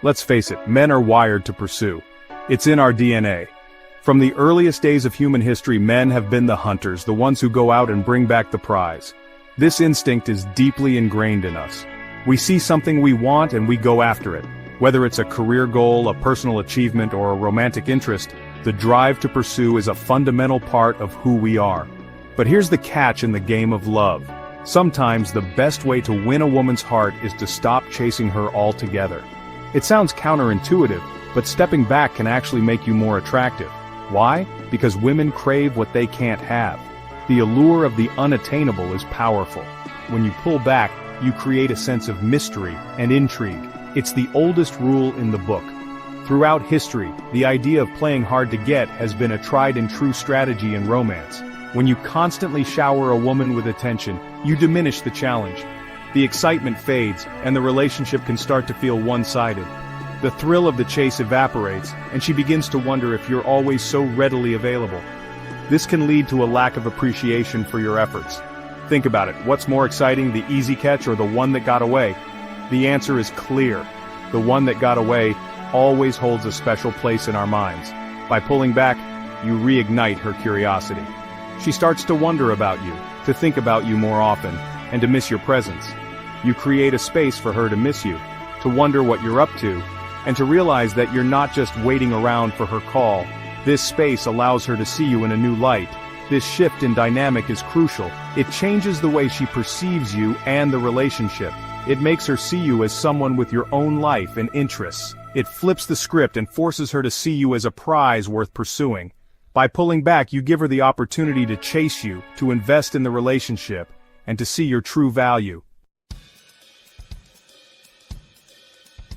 Let's face it, men are wired to pursue. It's in our DNA. From the earliest days of human history, men have been the hunters, the ones who go out and bring back the prize. This instinct is deeply ingrained in us. We see something we want and we go after it. Whether it's a career goal, a personal achievement, or a romantic interest, the drive to pursue is a fundamental part of who we are. But here's the catch in the game of love. Sometimes the best way to win a woman's heart is to stop chasing her altogether. It sounds counterintuitive, but stepping back can actually make you more attractive. Why? Because women crave what they can't have. The allure of the unattainable is powerful. When you pull back, you create a sense of mystery and intrigue. It's the oldest rule in the book. Throughout history, the idea of playing hard to get has been a tried and true strategy in romance. When you constantly shower a woman with attention, you diminish the challenge. The excitement fades, and the relationship can start to feel one-sided. The thrill of the chase evaporates, and she begins to wonder if you're always so readily available. This can lead to a lack of appreciation for your efforts. Think about it, what's more exciting, the easy catch or the one that got away? The answer is clear. The one that got away always holds a special place in our minds. By pulling back, you reignite her curiosity. She starts to wonder about you, to think about you more often, and to miss your presence. You create a space for her to miss you, to wonder what you're up to, and to realize that you're not just waiting around for her call. This space allows her to see you in a new light. This shift in dynamic is crucial. It changes the way she perceives you and the relationship. It makes her see you as someone with your own life and interests. It flips the script and forces her to see you as a prize worth pursuing. By pulling back, you give her the opportunity to chase you, to invest in the relationship, and to see your true value.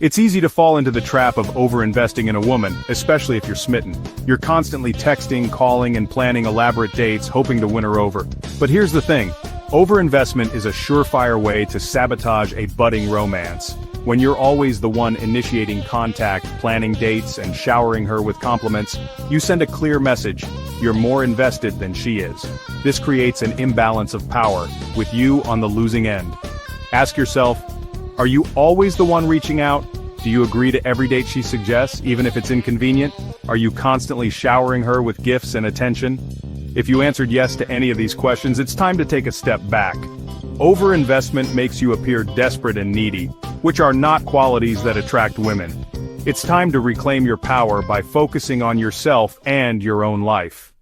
It's easy to fall into the trap of over-investing in a woman, especially if you're smitten. You're constantly texting, calling, and planning elaborate dates, hoping to win her over. But here's the thing. Over-investment is a surefire way to sabotage a budding romance. When you're always the one initiating contact, planning dates, and showering her with compliments, you send a clear message. You're more invested than she is. This creates an imbalance of power, with you on the losing end. Ask yourself, are you always the one reaching out? Do you agree to every date she suggests, even if it's inconvenient? Are you constantly showering her with gifts and attention? If you answered yes to any of these questions, it's time to take a step back. Overinvestment makes you appear desperate and needy, which are not qualities that attract women. It's time to reclaim your power by focusing on yourself and your own life.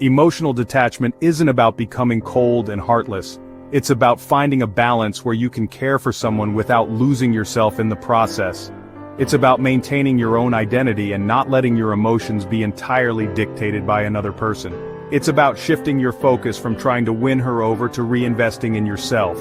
Emotional detachment isn't about becoming cold and heartless. It's about finding a balance where you can care for someone without losing yourself in the process. It's about maintaining your own identity and not letting your emotions be entirely dictated by another person. It's about shifting your focus from trying to win her over to reinvesting in yourself.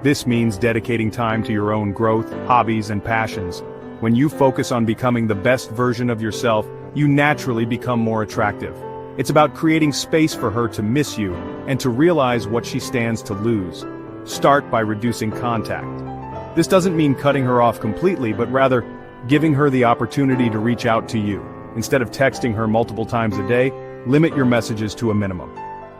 This means dedicating time to your own growth, hobbies, and passions. When you focus on becoming the best version of yourself, you naturally become more attractive. It's about creating space for her to miss you and to realize what she stands to lose. Start by reducing contact. This doesn't mean cutting her off completely, but rather giving her the opportunity to reach out to you. Instead of texting her multiple times a day, limit your messages to a minimum.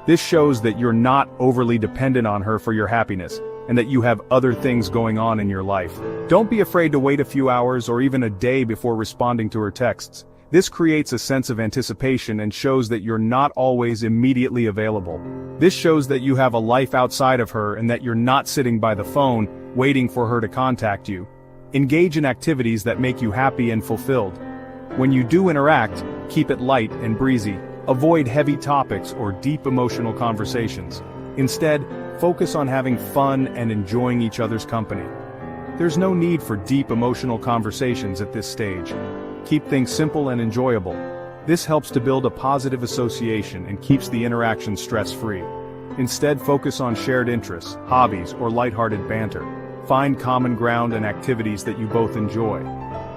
This shows that you're not overly dependent on her for your happiness, and that you have other things going on in your life. Don't be afraid to wait a few hours or even a day before responding to her texts. This creates a sense of anticipation and shows that you're not always immediately available. This shows that you have a life outside of her and that you're not sitting by the phone, waiting for her to contact you. Engage in activities that make you happy and fulfilled. When you do interact, keep it light and breezy. Avoid heavy topics or deep emotional conversations. Instead, focus on having fun and enjoying each other's company. There's no need for deep emotional conversations at this stage. Keep things simple and enjoyable. This helps to build a positive association and keeps the interaction stress-free. Instead, focus on shared interests, hobbies, or lighthearted banter. Find common ground and activities that you both enjoy.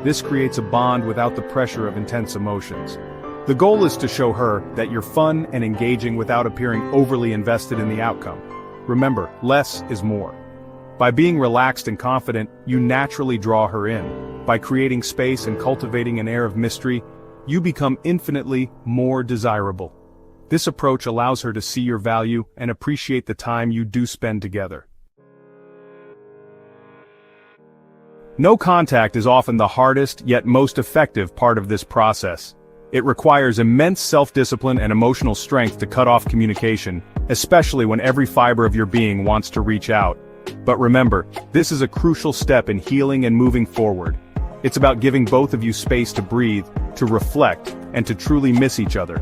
This creates a bond without the pressure of intense emotions. The goal is to show her that you're fun and engaging without appearing overly invested in the outcome. Remember, less is more. By being relaxed and confident, you naturally draw her in. By creating space and cultivating an air of mystery, you become infinitely more desirable. This approach allows her to see your value and appreciate the time you do spend together. No contact is often the hardest yet most effective part of this process. It requires immense self-discipline and emotional strength to cut off communication, especially when every fiber of your being wants to reach out. But remember, this is a crucial step in healing and moving forward. It's about giving both of you space to breathe, to reflect, and to truly miss each other.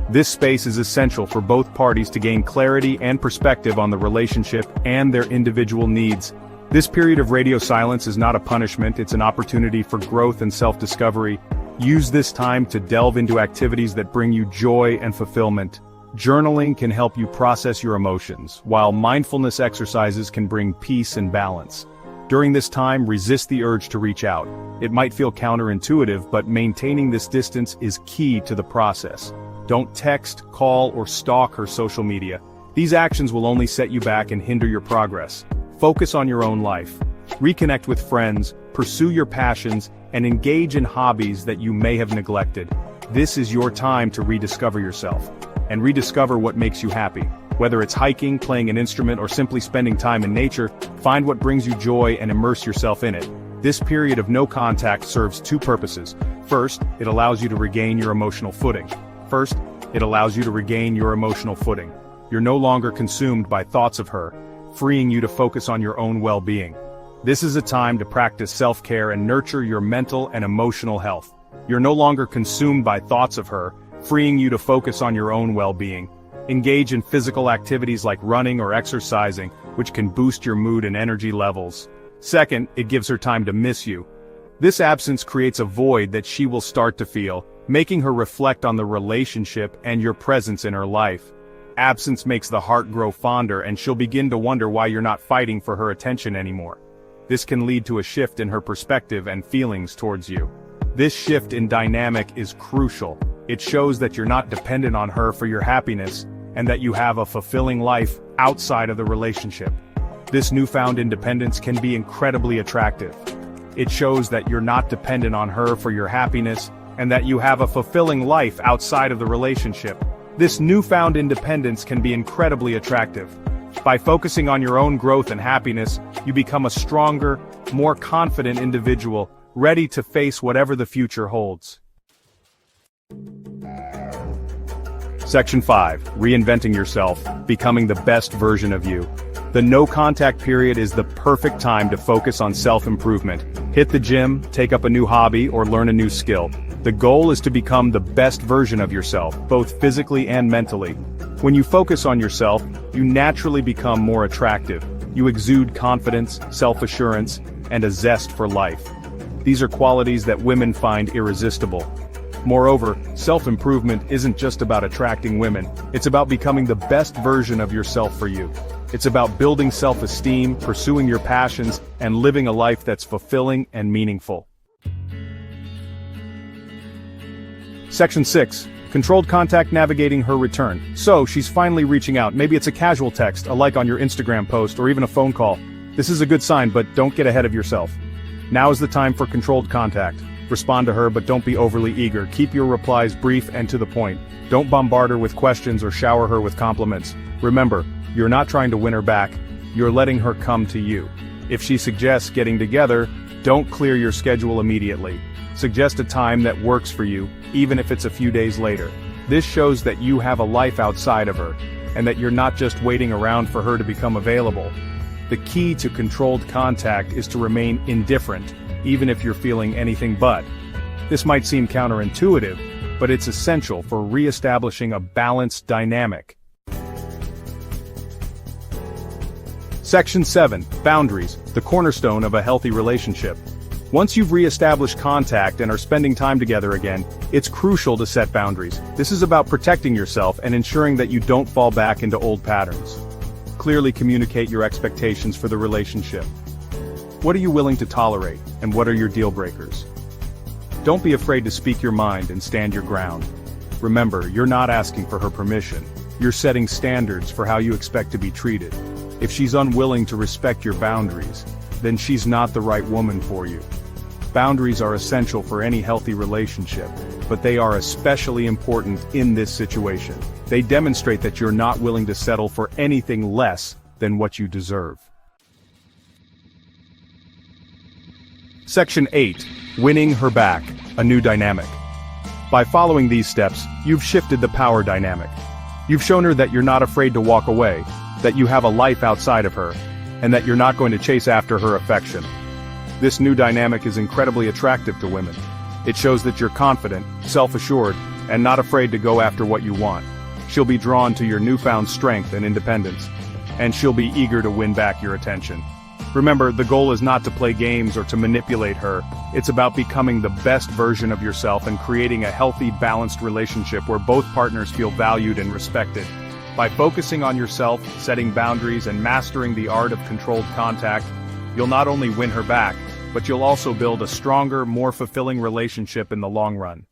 This space is essential for both parties to gain clarity and perspective on the relationship and their individual needs. This period of radio silence is not a punishment, it's an opportunity for growth and self-discovery. Use this time to delve into activities that bring you joy and fulfillment. Journaling can help you process your emotions, while mindfulness exercises can bring peace and balance. During this time, resist the urge to reach out. It might feel counterintuitive, but maintaining this distance is key to the process. Don't text, call, or stalk her social media. These actions will only set you back and hinder your progress. Focus on your own life. Reconnect with friends, pursue your passions, and engage in hobbies that you may have neglected. This is your time to rediscover yourself. And rediscover what makes you happy. Whether it's hiking, playing an instrument, or simply spending time in nature, find what brings you joy and immerse yourself in it. This period of no contact serves two purposes. First, it allows you to regain your emotional footing. You're no longer consumed by thoughts of her, freeing you to focus on your own well-being. This is a time to practice self-care and nurture your mental and emotional health. You're no longer consumed by thoughts of her, freeing you to focus on your own well-being. Engage in physical activities like running or exercising, which can boost your mood and energy levels. Second, it gives her time to miss you. This absence creates a void that she will start to feel, making her reflect on the relationship and your presence in her life. Absence makes the heart grow fonder, and she'll begin to wonder why you're not fighting for her attention anymore. This can lead to a shift in her perspective and feelings towards you. This shift in dynamic is crucial. It shows that you're not dependent on her for your happiness, and that you have a fulfilling life outside of the relationship. This newfound independence can be incredibly attractive. It shows that you're not dependent on her for your happiness, and that you have a fulfilling life outside of the relationship. This newfound independence can be incredibly attractive. By focusing on your own growth and happiness, you become a stronger, more confident individual, ready to face whatever the future holds. Section 5. Reinventing yourself, becoming the best version of you. The no-contact period is the perfect time to focus on self-improvement. Hit the gym, take up a new hobby, or learn a new skill. The goal is to become the best version of yourself, both physically and mentally. When you focus on yourself, you naturally become more attractive. You exude confidence, self-assurance, and a zest for life. These are qualities that women find irresistible. Moreover, self-improvement isn't just about attracting women, it's about becoming the best version of yourself for you. It's about building self-esteem, pursuing your passions, and living a life that's fulfilling and meaningful. Section 6. Controlled contact, navigating her return. So, she's finally reaching out. Maybe it's a casual text, a like on your Instagram post, or even a phone call. This is a good sign, but don't get ahead of yourself. Now is the time for controlled contact. Respond to her, but don't be overly eager. Keep your replies brief and to the point. Don't bombard her with questions or shower her with compliments. Remember, you're not trying to win her back, you're letting her come to you. If she suggests getting together, don't clear your schedule immediately. Suggest a time that works for you, even if it's a few days later. This shows that you have a life outside of her, and that you're not just waiting around for her to become available. The key to controlled contact is to remain indifferent, even if you're feeling anything but. This might seem counterintuitive, but it's essential for re-establishing a balanced dynamic. Section 7. Boundaries, the cornerstone of a healthy relationship. Once you've re-established contact and are spending time together again, it's crucial to set boundaries. This is about protecting yourself and ensuring that you don't fall back into old patterns. Clearly communicate your expectations for the relationship. What are you willing to tolerate, and what are your deal breakers? Don't be afraid to speak your mind and stand your ground. Remember, you're not asking for her permission. You're setting standards for how you expect to be treated. If she's unwilling to respect your boundaries, then she's not the right woman for you. Boundaries are essential for any healthy relationship, but they are especially important in this situation. They demonstrate that you're not willing to settle for anything less than what you deserve. Section 8. Winning her back, a new dynamic. By following these steps, you've shifted the power dynamic. You've shown her that you're not afraid to walk away, that you have a life outside of her, and that you're not going to chase after her affection. This new dynamic is incredibly attractive to women. It shows that you're confident, self-assured, and not afraid to go after what you want. She'll be drawn to your newfound strength and independence, and she'll be eager to win back your attention. Remember, the goal is not to play games or to manipulate her. It's about becoming the best version of yourself and creating a healthy, balanced relationship where both partners feel valued and respected. By focusing on yourself, setting boundaries, and mastering the art of controlled contact, you'll not only win her back, but you'll also build a stronger, more fulfilling relationship in the long run.